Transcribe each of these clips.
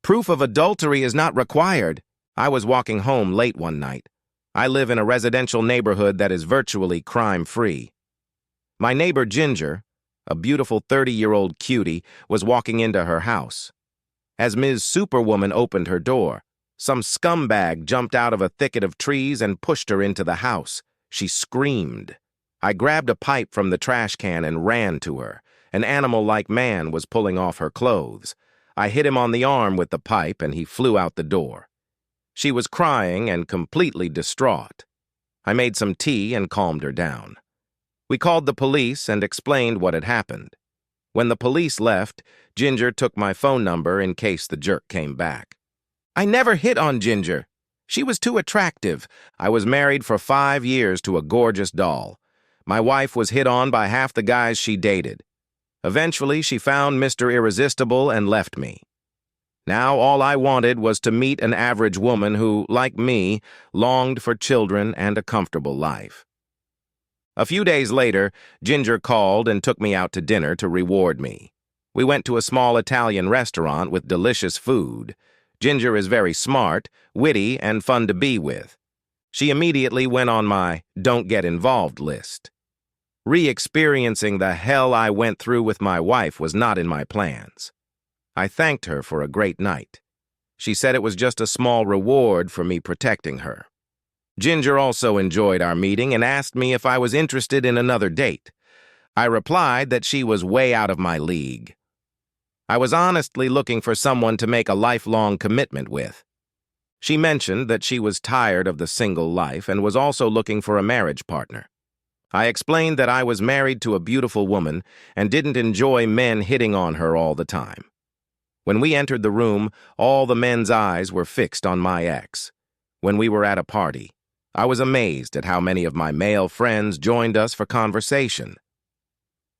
Proof of adultery is not required. I was walking home late one night. I live in a residential neighborhood that is virtually crime-free. My neighbor Ginger, a beautiful 30-year-old cutie, was walking into her house. As Ms. Superwoman opened her door, some scumbag jumped out of a thicket of trees and pushed her into the house. She screamed. I grabbed a pipe from the trash can and ran to her. An animal-like man was pulling off her clothes. I hit him on the arm with the pipe and he flew out the door. She was crying and completely distraught. I made some tea and calmed her down. We called the police and explained what had happened. When the police left, Ginger took my phone number in case the jerk came back. I never hit on Ginger. She was too attractive. I was married for 5 years to a gorgeous doll. My wife was hit on by half the guys she dated. Eventually, she found Mr. Irresistible and left me. Now all I wanted was to meet an average woman who, like me, longed for children and a comfortable life. A few days later, Ginger called and took me out to dinner to reward me. We went to a small Italian restaurant with delicious food. Ginger is very smart, witty, and fun to be with. She immediately went on my don't get involved list. Re-experiencing the hell I went through with my wife was not in my plans. I thanked her for a great night. She said it was just a small reward for me protecting her. Ginger also enjoyed our meeting and asked me if I was interested in another date. I replied that she was way out of my league. I was honestly looking for someone to make a lifelong commitment with. She mentioned that she was tired of the single life and was also looking for a marriage partner. I explained that I was married to a beautiful woman and didn't enjoy men hitting on her all the time. When we entered the room, all the men's eyes were fixed on my ex. When we were at a party, I was amazed at how many of my male friends joined us for conversation.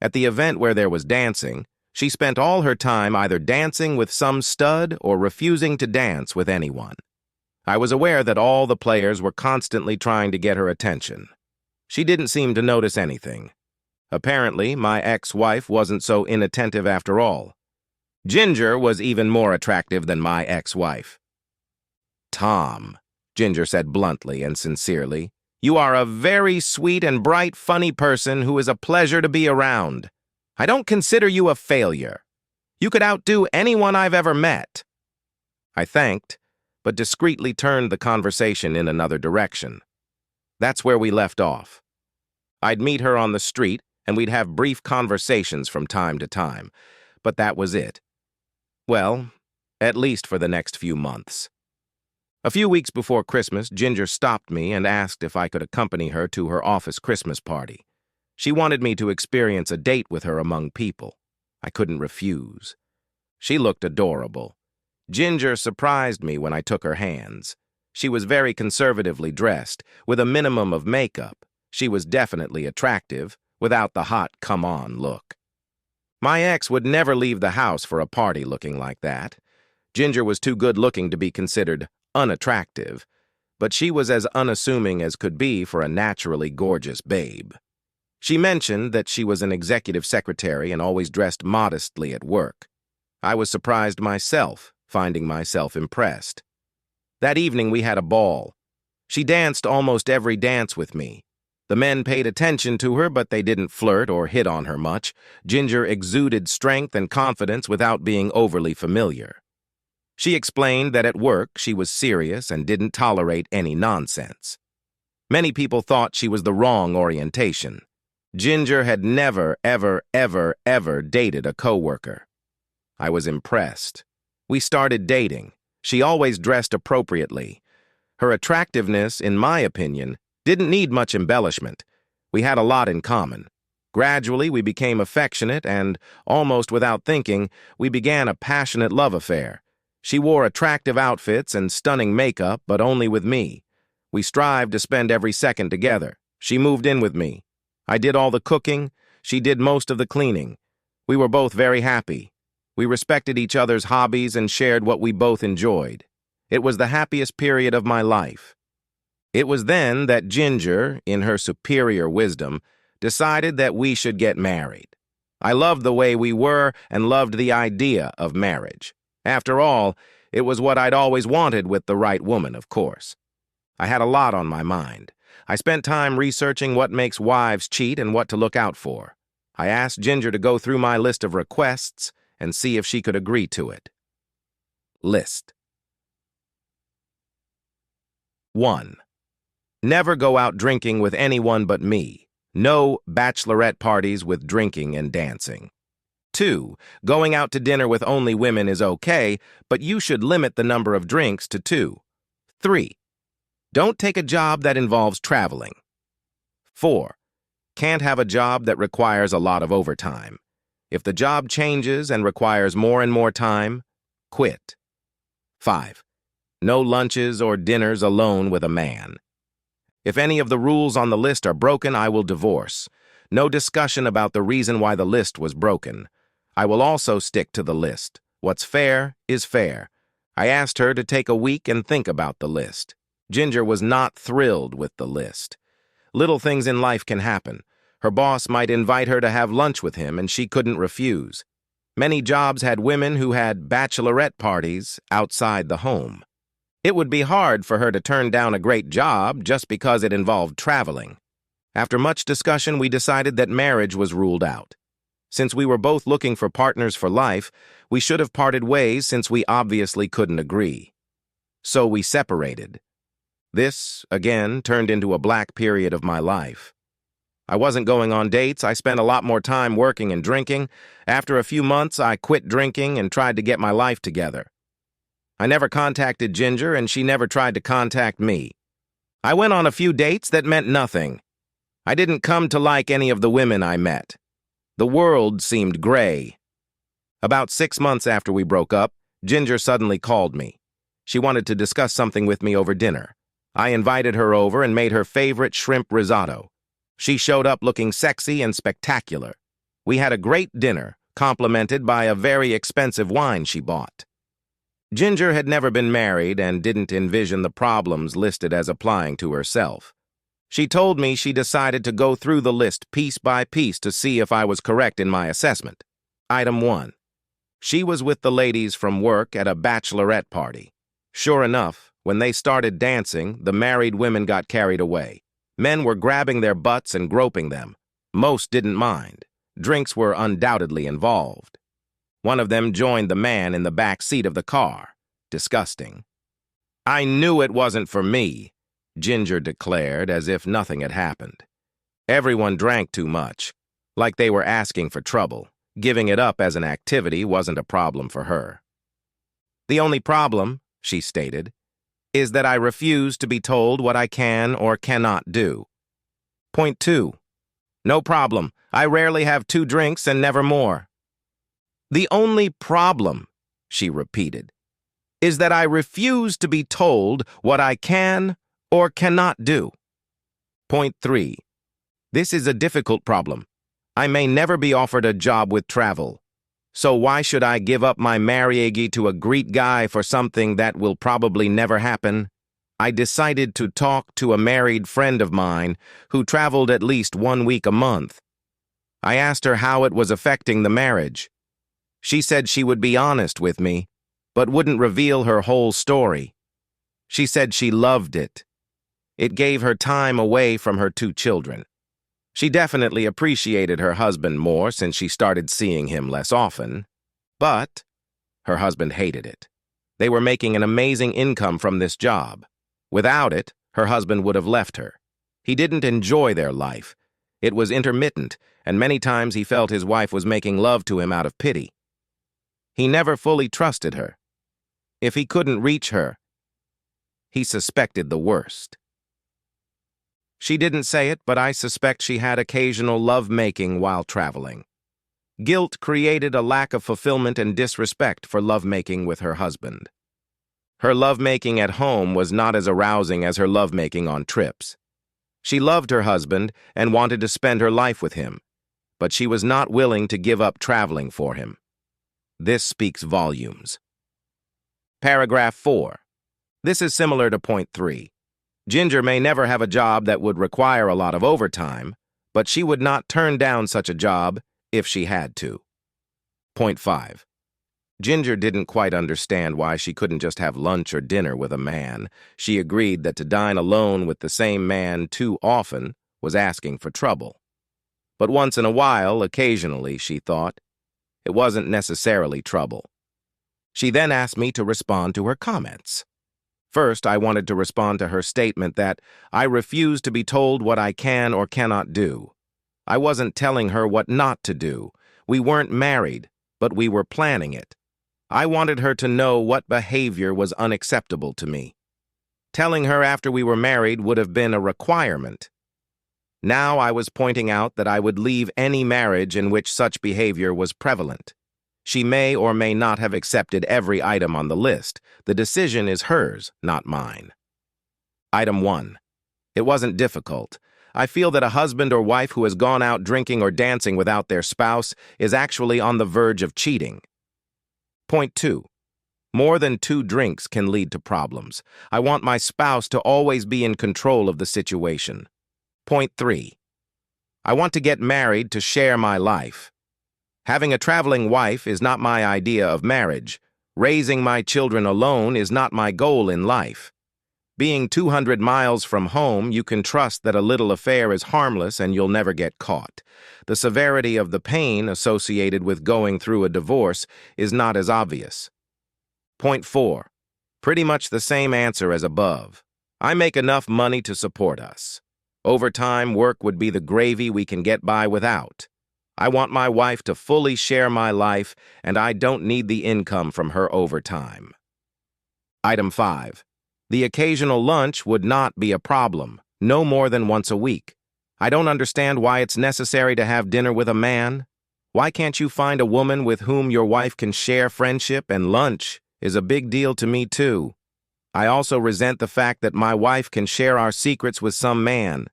At the event where there was dancing, she spent all her time either dancing with some stud or refusing to dance with anyone. I was aware that all the players were constantly trying to get her attention. She didn't seem to notice anything. Apparently, my ex-wife wasn't so inattentive after all. Ginger was even more attractive than my ex-wife. "Tom," Ginger said bluntly and sincerely, "you are a very sweet and bright, funny person who is a pleasure to be around. I don't consider you a failure. You could outdo anyone I've ever met." I thanked, but discreetly turned the conversation in another direction. That's where we left off. I'd meet her on the street, and we'd have brief conversations from time to time, but that was it. Well, at least for the next few months. A few weeks before Christmas, Ginger stopped me and asked if I could accompany her to her office Christmas party. She wanted me to experience a date with her among people. I couldn't refuse. She looked adorable. Ginger surprised me when I took her hands. She was very conservatively dressed, with a minimum of makeup. She was definitely attractive, without the hot come-on look. My ex would never leave the house for a party looking like that. Ginger was too good-looking to be considered unattractive, but she was as unassuming as could be for a naturally gorgeous babe. She mentioned that she was an executive secretary and always dressed modestly at work. I was surprised myself, finding myself impressed. That evening we had a ball. She danced almost every dance with me. The men paid attention to her, but they didn't flirt or hit on her much. Ginger exuded strength and confidence without being overly familiar. She explained that at work she was serious and didn't tolerate any nonsense. Many people thought she was the wrong orientation. Ginger had never, ever dated a coworker. I was impressed. We started dating. She always dressed appropriately. Her attractiveness, in my opinion, didn't need much embellishment. We had a lot in common. Gradually, we became affectionate and, almost without thinking, we began a passionate love affair. She wore attractive outfits and stunning makeup, but only with me. We strived to spend every second together. She moved in with me. I did all the cooking. She did most of the cleaning. We were both very happy. We respected each other's hobbies and shared what we both enjoyed. It was the happiest period of my life. It was then that Ginger, in her superior wisdom, decided that we should get married. I loved the way we were and loved the idea of marriage. After all, It was what I'd always wanted with the right woman, of course. I had a lot on my mind. I spent time researching what makes wives cheat and what to look out for. I asked Ginger to go through my list of requests and see if she could agree to it. List. 1. Never go out drinking with anyone but me. No bachelorette parties with drinking and dancing. 2. Going out to dinner with only women is okay, but you should limit the number of drinks to 2. 3. Don't take a job that involves traveling. 4. Can't have a job that requires a lot of overtime. If the job changes and requires more and more time, quit. 5. No lunches or dinners alone with a man. If any of the rules on the list are broken, I will divorce. No discussion about the reason why the list was broken. I will also stick to the list. What's fair is fair. I asked her to take a week and think about the list. Ginger was not thrilled with the list. Little things in life can happen. Her boss might invite her to have lunch with him, and she couldn't refuse. Many jobs had women who had bachelorette parties outside the home. It would be hard for her to turn down a great job just because it involved traveling. After much discussion, we decided that marriage was ruled out. Since we were both looking for partners for life, we should have parted ways since we obviously couldn't agree. So we separated. This, again, turned into a black period of my life. I wasn't going on dates. I spent a lot more time working and drinking. After a few months, I quit drinking and tried to get my life together. I never contacted Ginger, and she never tried to contact me. I went on a few dates that meant nothing. I didn't come to like any of the women I met. The world seemed gray. About 6 months after we broke up, Ginger suddenly called me. She wanted to discuss something with me over dinner. I invited her over and made her favorite shrimp risotto. She showed up looking sexy and spectacular. We had a great dinner, complimented by a very expensive wine she bought. Ginger had never been married and didn't envision the problems listed as applying to herself. She told me she decided to go through the list piece by piece to see if I was correct in my assessment. Item 1. She was with the ladies from work at a bachelorette party. Sure enough, when they started dancing, the married women got carried away. Men were grabbing their butts and groping them. Most didn't mind. Drinks were undoubtedly involved. One of them joined the man in the back seat of the car. Disgusting. I knew it wasn't for me, Ginger declared as if nothing had happened. Everyone drank too much, like they were asking for trouble. Giving it up as an activity wasn't a problem for her. The only problem, she stated, is that I refuse to be told what I can or cannot do. Point 2. No problem. I rarely have 2 drinks and never more. The only problem, she repeated, is that I refuse to be told what I can or cannot do. Point 3. This is a difficult problem. I may never be offered a job with travel. So why should I give up my marriage to a Greek guy for something that will probably never happen? I decided to talk to a married friend of mine who traveled at least 1 week a month. I asked her how it was affecting the marriage. She said she would be honest with me, but wouldn't reveal her whole story. She said she loved it. It gave her time away from her 2 children. She definitely appreciated her husband more since she started seeing him less often. But her husband hated it. They were making an amazing income from this job. Without it, her husband would have left her. He didn't enjoy their life. It was intermittent, and many times he felt his wife was making love to him out of pity. He never fully trusted her. If he couldn't reach her, he suspected the worst. She didn't say it, but I suspect she had occasional love-making while traveling. Guilt created a lack of fulfillment and disrespect for love-making with her husband. Her love-making at home was not as arousing as her love-making on trips. She loved her husband and wanted to spend her life with him, but she was not willing to give up traveling for him. This speaks volumes. Paragraph 4. This is similar to point 3. Ginger may never have a job that would require a lot of overtime, but she would not turn down such a job if she had to. Point 5. Ginger didn't quite understand why she couldn't just have lunch or dinner with a man. She agreed that to dine alone with the same man too often was asking for trouble. But once in a while, occasionally, she thought, it wasn't necessarily trouble. She then asked me to respond to her comments. First, I wanted to respond to her statement that I refuse to be told what I can or cannot do. I wasn't telling her what not to do. We weren't married, but we were planning it. I wanted her to know what behavior was unacceptable to me. Telling her after we were married would have been a requirement. Now I was pointing out that I would leave any marriage in which such behavior was prevalent. She may or may not have accepted every item on the list. The decision is hers, not mine. Item 1. It wasn't difficult. I feel that a husband or wife who has gone out drinking or dancing without their spouse is actually on the verge of cheating. Point 2. More than 2 drinks can lead to problems. I want my spouse to always be in control of the situation. Point 3. I want to get married to share my life. Having a traveling wife is not my idea of marriage. Raising my children alone is not my goal in life. Being 200 miles from home, you can trust that a little affair is harmless and you'll never get caught. The severity of the pain associated with going through a divorce is not as obvious. Point 4. Pretty much the same answer as above. I make enough money to support us. Overtime work would be the gravy we can get by without. I want my wife to fully share my life, and I don't need the income from her overtime. Item 5. The occasional lunch would not be a problem, no more than once a week. I don't understand why it's necessary to have dinner with a man. Why can't you find a woman with whom your wife can share friendship, and lunch is a big deal to me too. I also resent the fact that my wife can share our secrets with some man.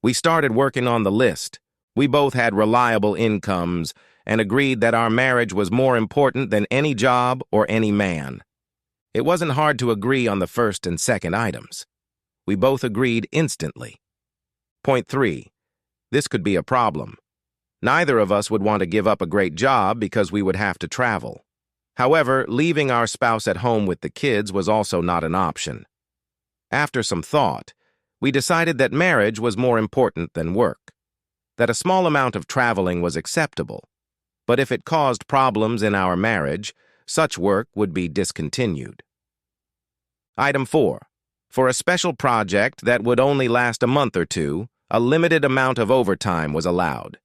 We started working on the list. We both had reliable incomes and agreed that our marriage was more important than any job or any man. It wasn't hard to agree on the first and second items. We both agreed instantly. Point 3. This could be a problem. Neither of us would want to give up a great job because we would have to travel. However, leaving our spouse at home with the kids was also not an option. After some thought, we decided that marriage was more important than work. That a small amount of traveling was acceptable, but if it caused problems in our marriage, such work would be discontinued. Item 4. For a special project that would only last a month or two, a limited amount of overtime was allowed.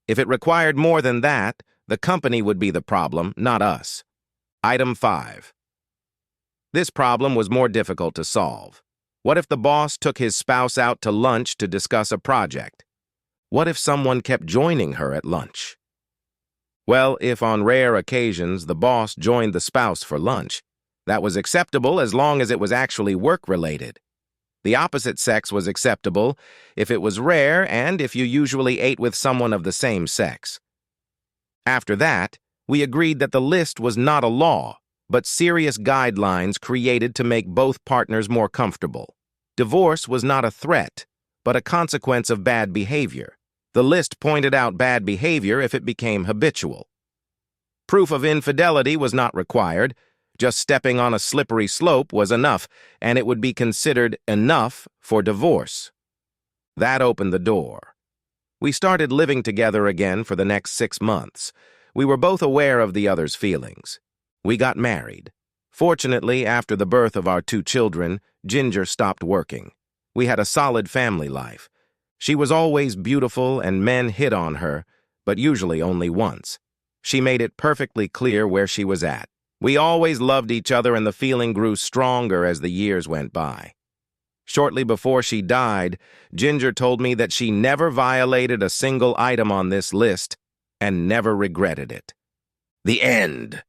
If it required more than that, the company would be the problem, not us. Item 5. This problem was more difficult to solve. What if the boss took his spouse out to lunch to discuss a project? What if someone kept joining her at lunch? Well, if on rare occasions the boss joined the spouse for lunch, that was acceptable as long as it was actually work-related. The opposite sex was acceptable if it was rare and if you usually ate with someone of the same sex. After that, we agreed that the list was not a law, but serious guidelines created to make both partners more comfortable. Divorce was not a threat, but a consequence of bad behavior. The list pointed out bad behavior if it became habitual. Proof of infidelity was not required. Just stepping on a slippery slope was enough, and it would be considered enough for divorce. That opened the door. We started living together again for the next 6 months. We were both aware of the other's feelings. We got married. Fortunately, after the birth of our 2 children, Ginger stopped working. We had a solid family life. She was always beautiful and men hit on her, but usually only once. She made it perfectly clear where she was at. We always loved each other and the feeling grew stronger as the years went by. Shortly before she died, Ginger told me that she never violated a single item on this list and never regretted it. The end.